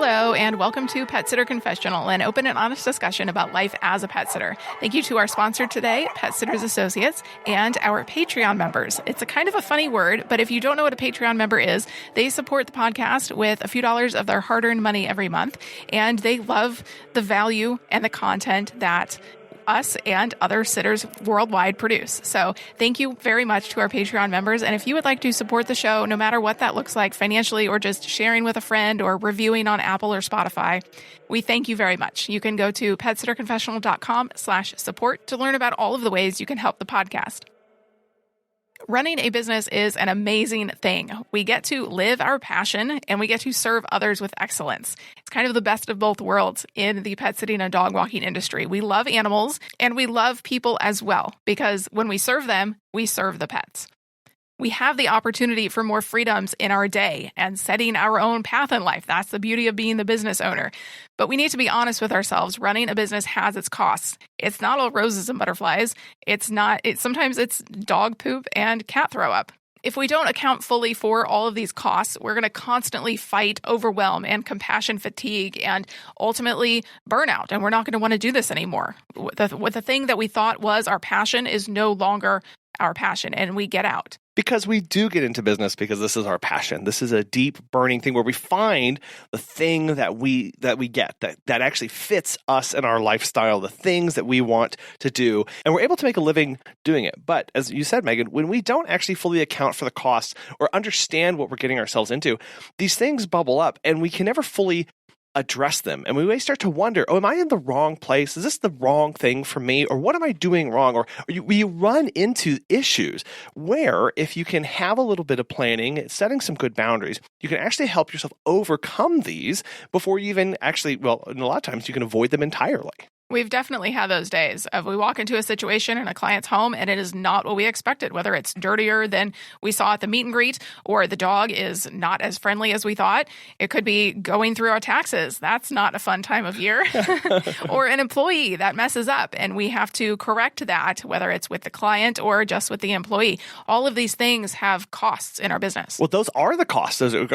Hello, and welcome to Pet Sitter Confessional, an open and honest discussion about life as a pet sitter. Thank you to our sponsor today, Pet Sitters Associates, and our Patreon members. It's a kind of a funny word, but if you don't know what a Patreon member is, they support the podcast with a few dollars of their hard-earned money every month, and they love the value and the content that us and other sitters worldwide produce. So thank you very much to our Patreon members. And if you would like to support the show, no matter what that looks like financially or just sharing with a friend or reviewing on Apple or Spotify, we thank you very much. You can go to petsitterconfessional.com/support to learn about all of the ways you can help the podcast. Running a business is an amazing thing. We get to live our passion and we get to serve others with excellence. It's kind of the best of both worlds in the pet sitting and dog walking industry. We love animals and we love people as well, because when we serve them, we serve the pets. We have the opportunity for more freedoms in our day and setting our own path in life. That's the beauty of being the business owner. But we need to be honest with ourselves. Running a business has its costs. It's not all roses and butterflies. Sometimes it's dog poop and cat throw up. If we don't account fully for all of these costs, we're going to constantly fight overwhelm and compassion fatigue and ultimately burnout. And we're not going to want to do this anymore. The thing that we thought was our passion is no longer our passion, and we get out. Because we do get into business because this is our passion. This is a deep burning thing where we find the thing that we get that actually fits us and our lifestyle, the things that we want to do, and we're able to make a living doing it. But as you said, Megan, when we don't actually fully account for the costs or understand what we're getting ourselves into, these things bubble up and we can never fully address them. And we may start to wonder, am I in the wrong place? Is this the wrong thing for me? Or what am I doing wrong? Or we run into issues where if you can have a little bit of planning, setting some good boundaries, you can actually help yourself overcome these before you even actually, and a lot of times you can avoid them entirely. We've definitely had those days of we walk into a situation in a client's home and it is not what we expected, whether it's dirtier than we saw at the meet and greet or the dog is not as friendly as we thought. It could be going through our taxes. That's not a fun time of year. Or an employee that messes up and we have to correct that, whether it's with the client or just with the employee. All of these things have costs in our business. Well, those are the costs. Those are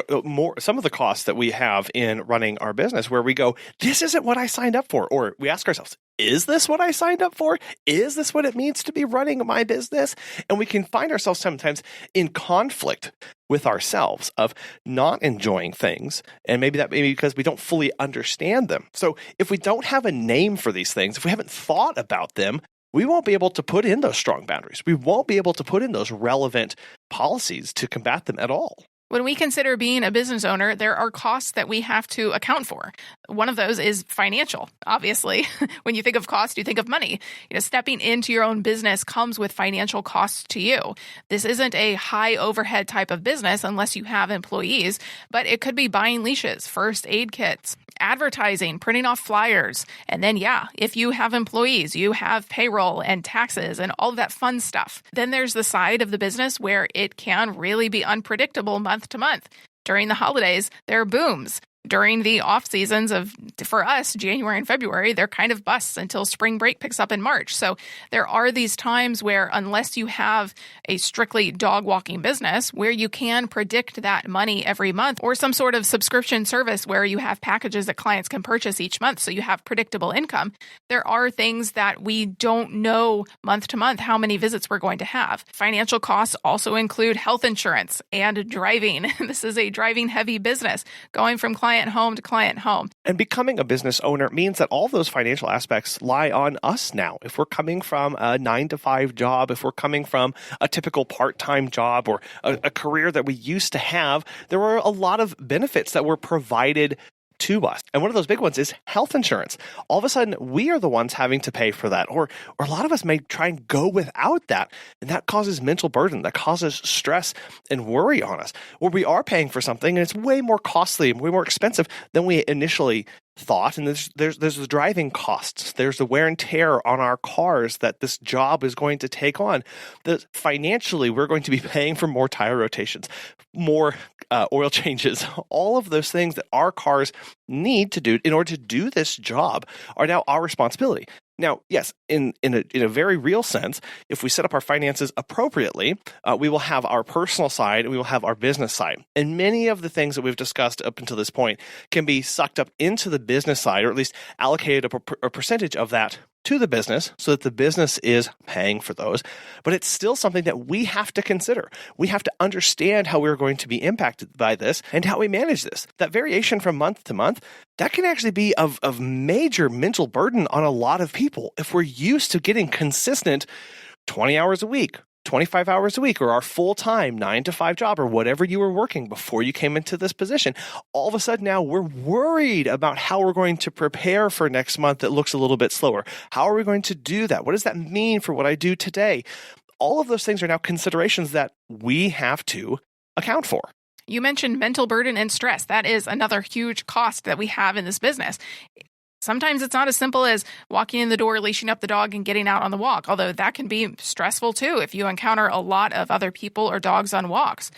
some of the costs that we have in running our business where we go, this isn't what I signed up for. Or we ask ourselves, is this what I signed up for? Is this what it means to be running my business? And we can find ourselves sometimes in conflict with ourselves of not enjoying things. And maybe because we don't fully understand them. So if we don't have a name for these things, if we haven't thought about them, we won't be able to put in those strong boundaries. We won't be able to put in those relevant policies to combat them at all. When we consider being a business owner, there are costs that we have to account for. One of those is financial, obviously. When you think of cost, you think of money. Stepping into your own business comes with financial costs to you. This isn't a high overhead type of business unless you have employees, but it could be buying leashes, first aid kits, advertising, printing off flyers. And then, if you have employees, you have payroll and taxes and all of that fun stuff. Then there's the side of the business where it can really be unpredictable month to month. During the holidays, there are booms. During the off seasons for us, January and February, they're kind of busts until spring break picks up in March. So there are these times where unless you have a strictly dog walking business where you can predict that money every month or some sort of subscription service where you have packages that clients can purchase each month so you have predictable income, there are things that we don't know month to month how many visits we're going to have. Financial costs also include health insurance and driving. This is a driving heavy business, going from client home to client home. And becoming a business owner means that all of those financial aspects lie on us now. If we're coming from a 9-to-5 job, if we're coming from a typical part-time job or a career that we used to have, there were a lot of benefits that were provided to us. And one of those big ones is health insurance. All of a sudden, we are the ones having to pay for that. Or a lot of us may try and go without that. And that causes mental burden. That causes stress and worry on us. Or we are paying for something and it's way more costly and way more expensive than we initially thought. And there's the driving costs. There's the wear and tear on our cars that this job is going to take on. Financially, we're going to be paying for more tire rotations, more oil changes. All of those things that our cars need to do in order to do this job are now our responsibility. Now, yes, in a very real sense, if we set up our finances appropriately, we will have our personal side and we will have our business side. And many of the things that we've discussed up until this point can be sucked up into the business side, or at least allocated a percentage of that to the business so that the business is paying for those. But it's still something that we have to consider. We have to understand how we're going to be impacted by this and how we manage this. That variation from month to month, that can actually be of major mental burden on a lot of people if we're used to getting consistent 20 hours a week, 25 hours a week, or our full-time 9-to-5 job, or whatever you were working before you came into this position. All of a sudden now we're worried about how we're going to prepare for next month that looks a little bit slower. How are we going to do that? What does that mean for what I do today? All of those things are now considerations that we have to account for. You mentioned mental burden and stress. That is another huge cost that we have in this business. Sometimes it's not as simple as walking in the door, leashing up the dog, and getting out on the walk, although that can be stressful too if you encounter a lot of other people or dogs on walks.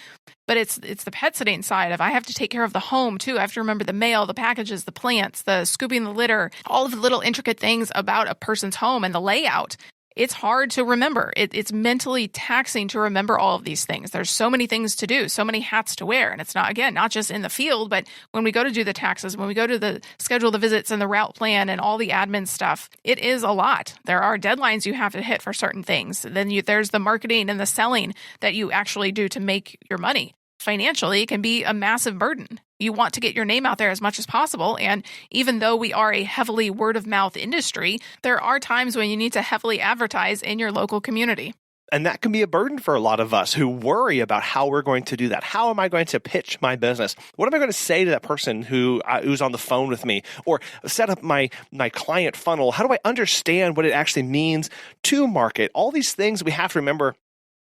But it's the pet sitting side of I have to take care of the home too. I have to remember the mail, the packages, the plants, the scooping the litter, all of the little intricate things about a person's home and the layout. It's hard to remember. It's mentally taxing to remember all of these things. There's so many things to do, so many hats to wear. And it's not just in the field, but when we go to do the taxes, when we go to schedule the visits and the route plan and all the admin stuff, it is a lot. There are deadlines you have to hit for certain things. Then there's the marketing and the selling that you actually do to make your money. Financially, it can be a massive burden. You want to get your name out there as much as possible. And even though we are a heavily word-of-mouth industry, there are times when you need to heavily advertise in your local community. And that can be a burden for a lot of us who worry about how we're going to do that. How am I going to pitch my business? What am I going to say to that person who's on the phone with me? Or set up my client funnel? How do I understand what it actually means to market? All these things we have to remember.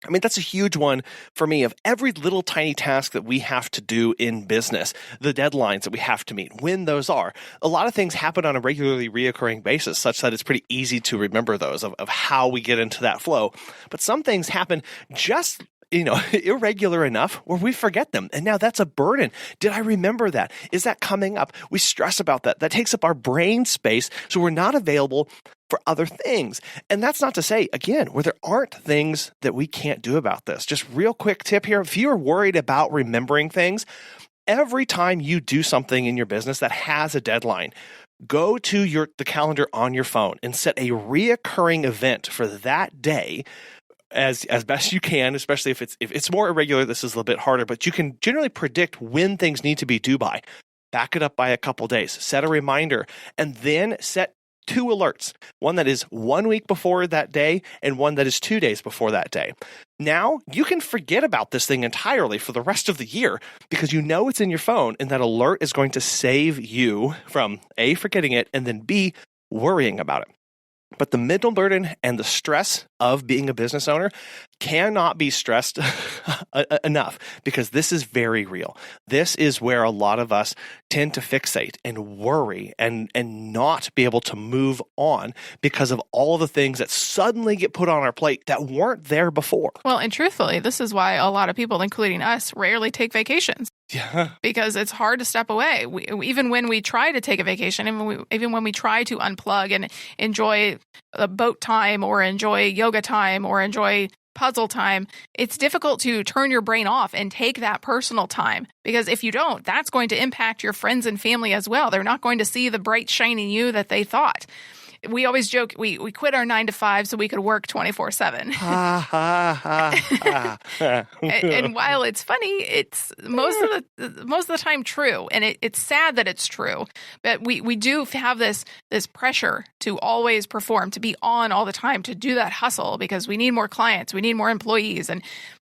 I mean, that's a huge one for me of every little tiny task that we have to do in business, the deadlines that we have to meet, when those are. A lot of things happen on a regularly reoccurring basis such that it's pretty easy to remember those of how we get into that flow. But some things happen just irregular enough where we forget them. And now that's a burden. Did I remember that? Is that coming up? We stress about that. That takes up our brain space, so we're not available for other things. And that's not to say, again, where there aren't things that we can't do about this. Just real quick tip here. If you're worried about remembering things, every time you do something in your business that has a deadline, go to the calendar on your phone and set a reoccurring event for that day as best you can, especially if it's more irregular. This is a little bit harder, but you can generally predict when things need to be due by. Back it up by a couple days, set a reminder, and then set 2 alerts, one that is 1 week before that day and one that is 2 days before that day. Now you can forget about this thing entirely for the rest of the year because you know it's in your phone, and that alert is going to save you from A, forgetting it, and then B, worrying about it. But the mental burden and the stress of being a business owner cannot be stressed enough because this is very real. This is where a lot of us tend to fixate and worry and not be able to move on because of all the things that suddenly get put on our plate that weren't there before. Well, and truthfully, this is why a lot of people, including us, rarely take vacations. Yeah. Because it's hard to step away. Even when we try to take a vacation, even when we try to unplug and enjoy a boat time or enjoy yoga time or enjoy puzzle time, it's difficult to turn your brain off and take that personal time. Because if you don't, that's going to impact your friends and family as well. They're not going to see the bright, shiny you that they thought. We always joke we quit our 9-to-5 so we could work 24/7. And while it's funny, it's most of the time true, and it's sad that it's true. But we do have this pressure to always perform, to be on all the time, to do that hustle because we need more clients, we need more employees, and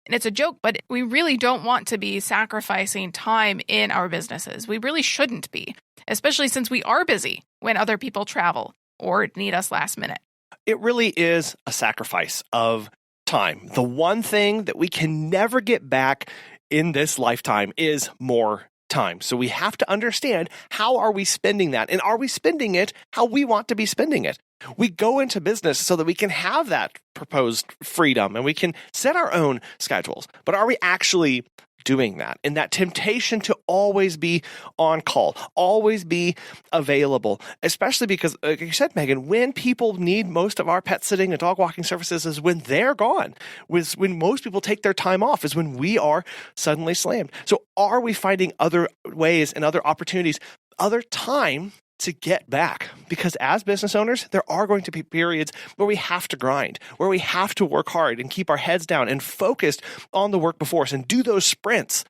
it's a joke, but we really don't want to be sacrificing time in our businesses. We really shouldn't be, especially since we are busy when other people travel or need us last minute. It really is a sacrifice of time. The one thing that we can never get back in this lifetime is more time. So we have to understand, how are we spending that? And are we spending it how we want to be spending it? We go into business so that we can have that proposed freedom and we can set our own schedules. But are we actually doing that. And that temptation to always be on call, always be available, especially because, like you said, Megan, when people need most of our pet sitting and dog walking services is when they're gone, when most people take their time off, is when we are suddenly slammed. So are we finding other ways and other opportunities, other time to get back? Because as business owners, there are going to be periods where we have to grind, where we have to work hard and keep our heads down and focused on the work before us and do those sprints.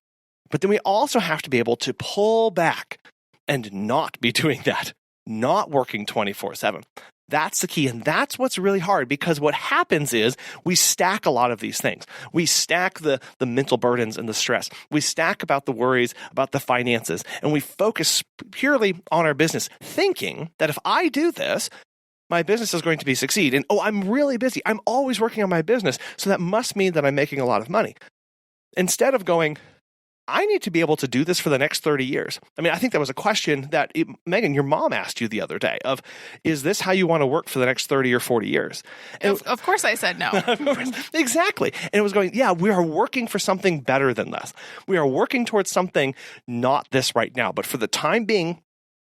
But then we also have to be able to pull back and not be doing that, not working 24/7. That's the key. And that's what's really hard, because what happens is we stack a lot of these things. We stack the mental burdens and the stress. We stack about the worries, about the finances, and we focus purely on our business, thinking that if I do this, my business is going to succeed. And I'm really busy. I'm always working on my business. So that must mean that I'm making a lot of money. Instead of going, I need to be able to do this for the next 30 years. I mean, I think that was a question that, Megan, your mom asked you the other day of, is this how you want to work for the next 30 or 40 years? And of course I said no. Exactly. And it was going, yeah, we are working for something better than this. We are working towards something, not this right now. But for the time being,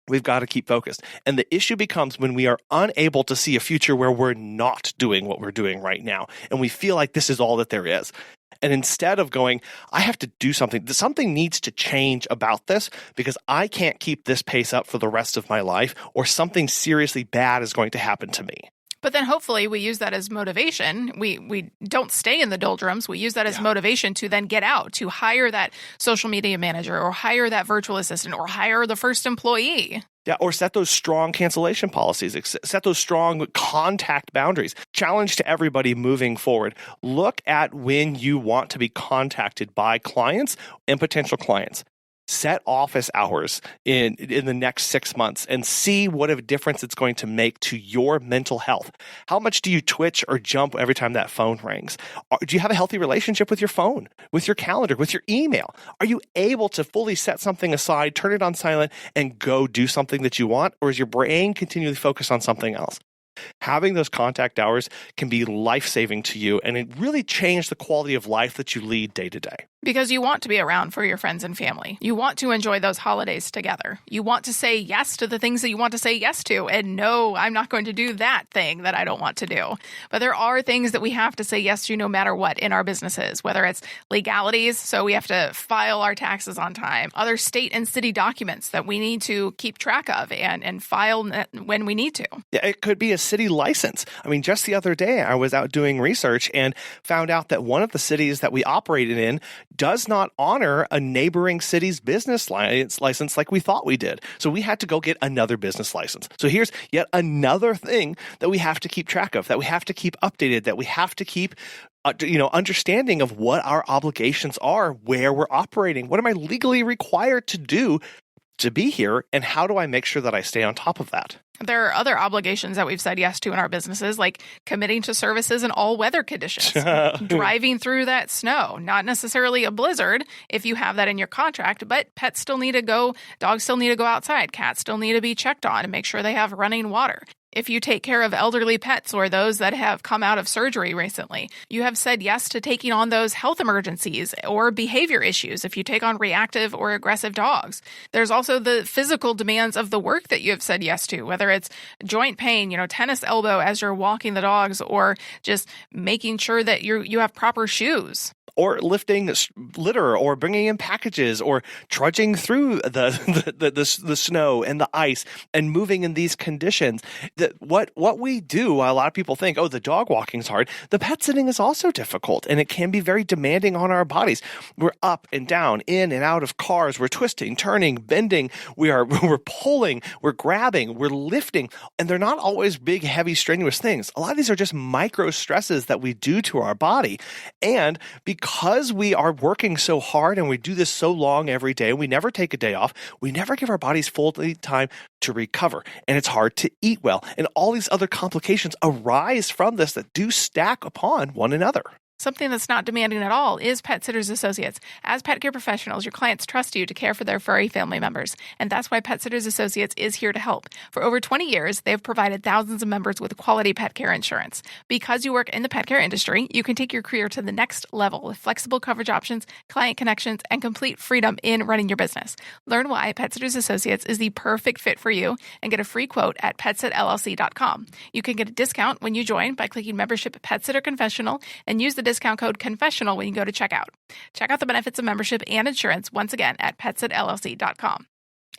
we've got to keep focused. And the issue becomes when we are unable to see a future where we're not doing what we're doing right now. And we feel like this is all that there is. And instead of going, I have to do something needs to change about this because I can't keep this pace up for the rest of my life, or something seriously bad is going to happen to me. But then hopefully we use that as motivation. We don't stay in the doldrums. We use that as motivation to then get out, to hire that social media manager or hire that virtual assistant or hire the first employee. Yeah, or set those strong cancellation policies, set those strong contact boundaries. Challenge to everybody moving forward. Look at when you want to be contacted by clients and potential clients. Set office hours in the next 6 months and see what a difference it's going to make to your mental health. How much do you twitch or jump every time that phone rings? Do you have a healthy relationship with your phone, with your calendar, with your email? Are you able to fully set something aside, turn it on silent, and go do something that you want? Or is your brain continually focused on something else? Having those contact hours can be life-saving to you, and it really change the quality of life that you lead day to day. Because you want to be around for your friends and family. You want to enjoy those holidays together. You want to say yes to the things that you want to say yes to. And no, I'm not going to do that thing that I don't want to do. But there are things that we have to say yes to no matter what in our businesses, whether it's legalities, so we have to file our taxes on time, other state and city documents that we need to keep track of and file when we need to. Yeah, it could be a city license. I mean, just the other day, I was out doing research and found out that one of the cities that we operated in does not honor a neighboring city's business license like we thought we did. So we had to go get another business license. So here's yet another thing that we have to keep track of, that we have to keep updated, that we have to keep understanding of what our obligations are, where we're operating. What am I legally required to do to be here, and how do I make sure that I stay on top of that? There are other obligations that we've said yes to in our businesses, like committing to services in all weather conditions, driving through that snow, not necessarily a blizzard if you have that in your contract, but pets still need to go, dogs still need to go outside, cats still need to be checked on and make sure they have running water. If you take care of elderly pets or those that have come out of surgery recently, you have said yes to taking on those health emergencies or behavior issues if you take on reactive or aggressive dogs. There's also the physical demands of the work that you have said yes to, whether it's joint pain, tennis elbow as you're walking the dogs, or just making sure that you have proper shoes. Or lifting litter, or bringing in packages, or trudging through the snow and the ice and moving in these conditions. What we do, a lot of people think, the dog walking is hard. The pet sitting is also difficult, and it can be very demanding on our bodies. We're up and down, in and out of cars. We're twisting, turning, bending. We're pulling, we're grabbing, we're lifting, and they're not always big, heavy, strenuous things. A lot of these are just micro stresses that we do to our body, and because we are working so hard and we do this so long every day, we never take a day off, we never give our bodies full time to recover, and it's hard to eat well. And all these other complications arise from this that do stack upon one another. Something that's not demanding at all is Pet Sitters Associates. As pet care professionals, your clients trust you to care for their furry family members, and that's why Pet Sitters Associates is here to help. For over 20 years, they've provided thousands of members with quality pet care insurance. Because you work in the pet care industry, you can take your career to the next level with flexible coverage options, client connections, and complete freedom in running your business. Learn why Pet Sitters Associates is the perfect fit for you and get a free quote at petsitllc.com. You can get a discount when you join by clicking membership at Pet Sitter Confessional and use the discount code Confessional when you go to checkout. Check out the benefits of membership and insurance once again at petsitllc.com.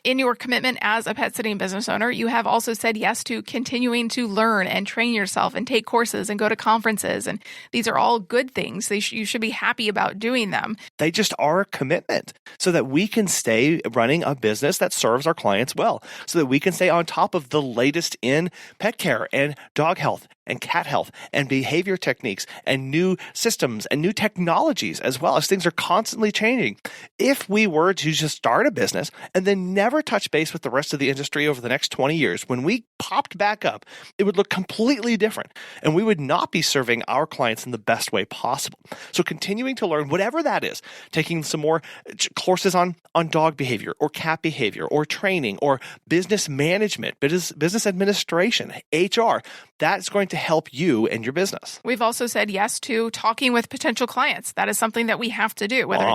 In your commitment as a pet sitting business owner, you have also said yes to continuing to learn and train yourself and take courses and go to conferences. And these are all good things. You should be happy about doing them. They just are a commitment so that we can stay running a business that serves our clients well, so that we can stay on top of the latest in pet care and dog health and cat health and behavior techniques and new systems and new technologies, as well as things are constantly changing. If we were to just start a business and then never touch base with the rest of the industry over the next 20 years, when we popped back up, it would look completely different and we would not be serving our clients in the best way possible. So continuing to learn whatever that is, taking some more courses on dog behavior or cat behavior or training or business management, business administration, HR, that's going to help you and your business. We've also said yes to talking with potential clients. That is something that we have to do, whether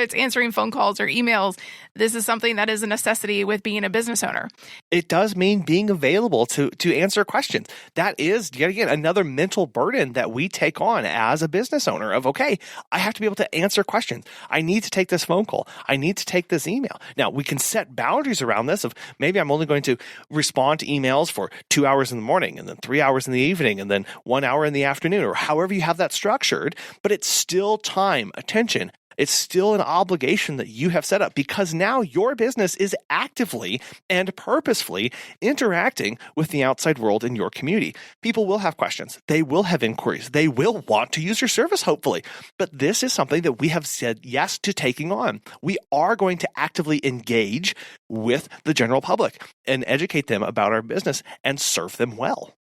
it's answering phone calls or emails. This is something that is a necessity with being a business owner. It does mean being available to answer questions. That is, yet again, another mental burden that we take on as a business owner of, okay, I have to be able to answer questions. I need to take this phone call. I need to take this email. Now, we can set boundaries around this of maybe I'm only going to respond to emails for 2 hours in the morning and then 3 hours in the evening and then 1 hour in the afternoon, or however you have that structured, but it's still time, attention. It's still an obligation that you have set up because now your business is actively and purposefully interacting with the outside world in your community. People will have questions. They will have inquiries. They will want to use your service, hopefully. But this is something that we have said yes to taking on. We are going to actively engage with the general public and educate them about our business and serve them well.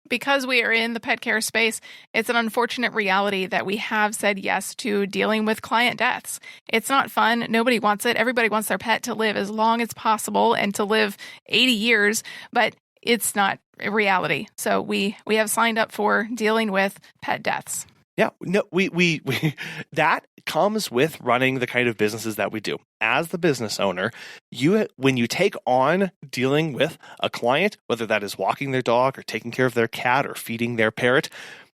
Because we are in the pet care space, it's an unfortunate reality that we have said yes to dealing with client deaths. It's not fun. Nobody wants it. Everybody wants their pet to live as long as possible and to live 80 years, but it's not a reality. So we have signed up for dealing with pet deaths. Yeah, no, we that comes with running the kind of businesses that we do. As the business owner, when you take on dealing with a client, whether that is walking their dog or taking care of their cat or feeding their parrot,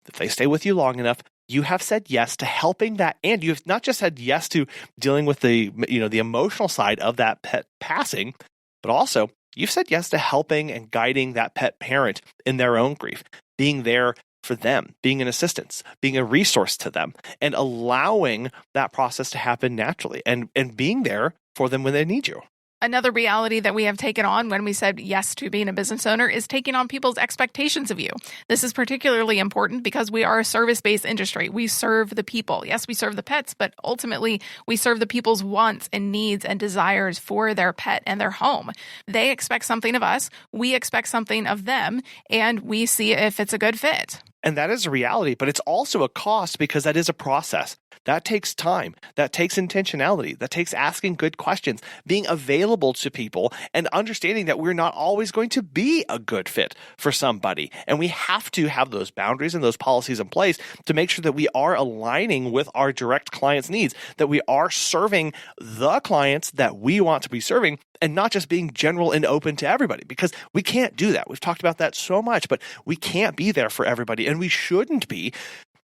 if they stay with you long enough, you have said yes to helping that, and you've not just said yes to dealing with the emotional side of that pet passing, but also you've said yes to helping and guiding that pet parent in their own grief, being there for them, being an assistance, being a resource to them, and allowing that process to happen naturally and being there for them when they need you. Another reality that we have taken on when we said yes to being a business owner is taking on people's expectations of you. This is particularly important because we are a service-based industry. We serve the people. Yes, we serve the pets, but ultimately we serve the people's wants and needs and desires for their pet and their home. They expect something of us, we expect something of them, and we see if it's a good fit. And that is a reality, but it's also a cost because that is a process. That takes time. That takes intentionality. That takes asking good questions, being available to people, and understanding that we're not always going to be a good fit for somebody. And we have to have those boundaries and those policies in place to make sure that we are aligning with our direct clients' needs, that we are serving the clients that we want to be serving, and not just being general and open to everybody, because we can't do that. We've talked about that so much, but we can't be there for everybody, and we shouldn't be.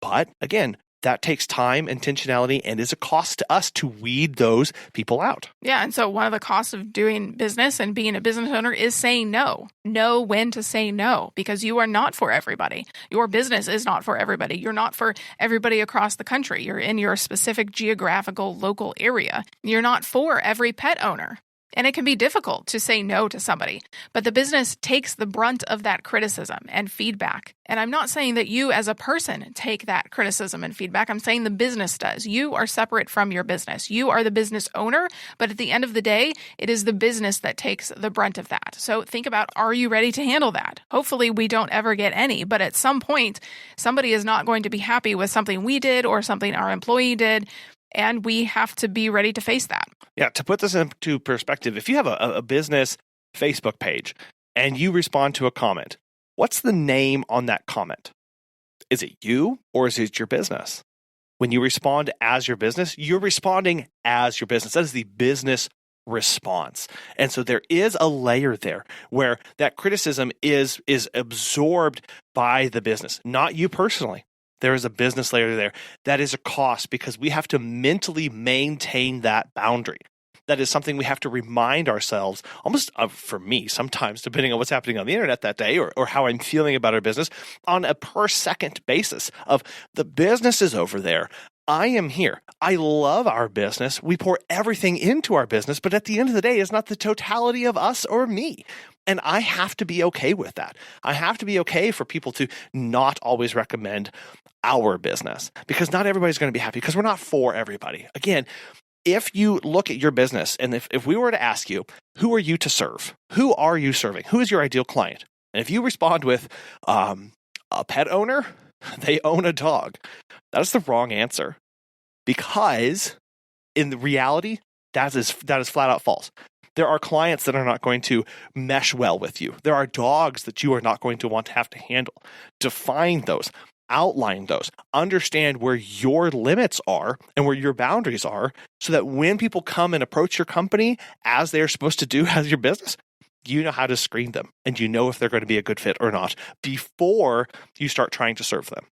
But again, that takes time, intentionality, and is a cost to us to weed those people out. Yeah, and so one of the costs of doing business and being a business owner is saying no. Know when to say no, because you are not for everybody. Your business is not for everybody. You're not for everybody across the country. You're in your specific geographical local area. You're not for every pet owner. And it can be difficult to say no to somebody, but the business takes the brunt of that criticism and feedback. And I'm not saying that you as a person take that criticism and feedback. I'm saying the business does. You are separate from your business. You are the business owner, but at the end of the day, it is the business that takes the brunt of that. So think about, are you ready to handle that? Hopefully we don't ever get any, but at some point, somebody is not going to be happy with something we did or something our employee did. And we have to be ready to face that. Yeah, to put this into perspective, if you have a business Facebook page and you respond to a comment, what's the name on that comment? Is it you or is it your business? When you respond as your business, you're responding as your business. That is the business response. And so there is a layer there where that criticism is absorbed by the business, not you personally. There is a business layer there. That is a cost because we have to mentally maintain that boundary. That is something we have to remind ourselves, almost for me, sometimes, depending on what's happening on the internet that day or how I'm feeling about our business, on a per second basis of the business is over there. I am here. I love our business. We pour everything into our business, but at the end of the day, it's not the totality of us or me. And I have to be okay with that. I have to be okay for people to not always recommend our business because not everybody's going to be happy because we're not for everybody. Again, if you look at your business and if we were to ask you, who are you to serve? Who are you serving? Who is your ideal client? And if you respond with a pet owner, they own a dog. That is the wrong answer because in the reality, that is flat out false. There are clients that are not going to mesh well with you. There are dogs that you are not going to want to have to handle. Define those, outline those, understand where your limits are and where your boundaries are so that when people come and approach your company as they're supposed to do as your business, you know how to screen them and you know if they're going to be a good fit or not before you start trying to serve them.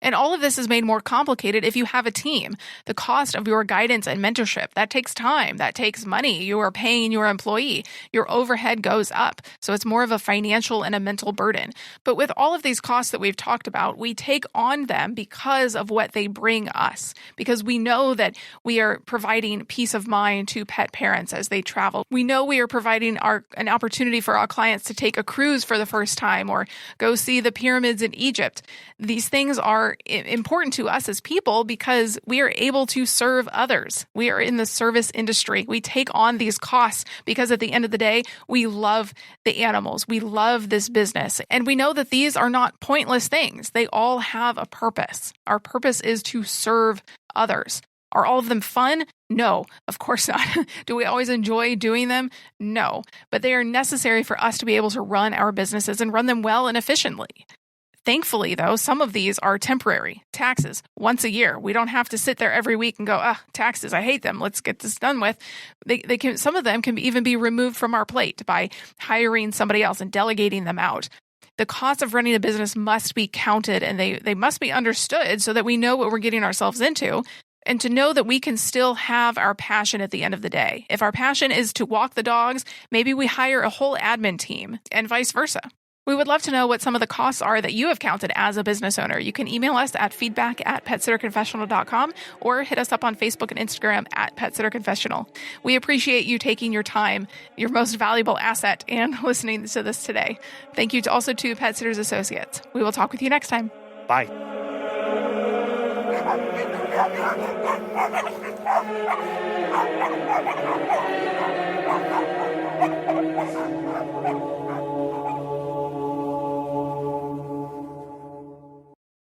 And all of this is made more complicated if you have a team. The cost of your guidance and mentorship, that takes time, that takes money. You are paying your employee. Your overhead goes up. So it's more of a financial and a mental burden. But with all of these costs that we've talked about, we take on them because of what they bring us. Because we know that we are providing peace of mind to pet parents as they travel. We know we are providing an opportunity for our clients to take a cruise for the first time or go see the pyramids in Egypt. These things are important to us as people because we are able to serve others. We are in the service industry. We take on these costs because at the end of the day, we love the animals. We love this business. And we know that these are not pointless things. They all have a purpose. Our purpose is to serve others. Are all of them fun? No, of course not. Do we always enjoy doing them? No. But they are necessary for us to be able to run our businesses and run them well and efficiently. Thankfully, though, some of these are temporary. Taxes, once a year. We don't have to sit there every week and go, taxes, I hate them. Let's get this done with. Some of them can even be removed from our plate by hiring somebody else and delegating them out. The cost of running a business must be counted and they must be understood so that we know what we're getting ourselves into and to know that we can still have our passion at the end of the day. If our passion is to walk the dogs, maybe we hire a whole admin team and vice versa. We would love to know what some of the costs are that you have counted as a business owner. You can email us at feedback@petsitterconfessional.com or hit us up on Facebook and Instagram at PetSitterConfessional. We appreciate you taking your time, your most valuable asset, and listening to this today. Thank you also to Pet Sitters Associates. We will talk with you next time. Bye.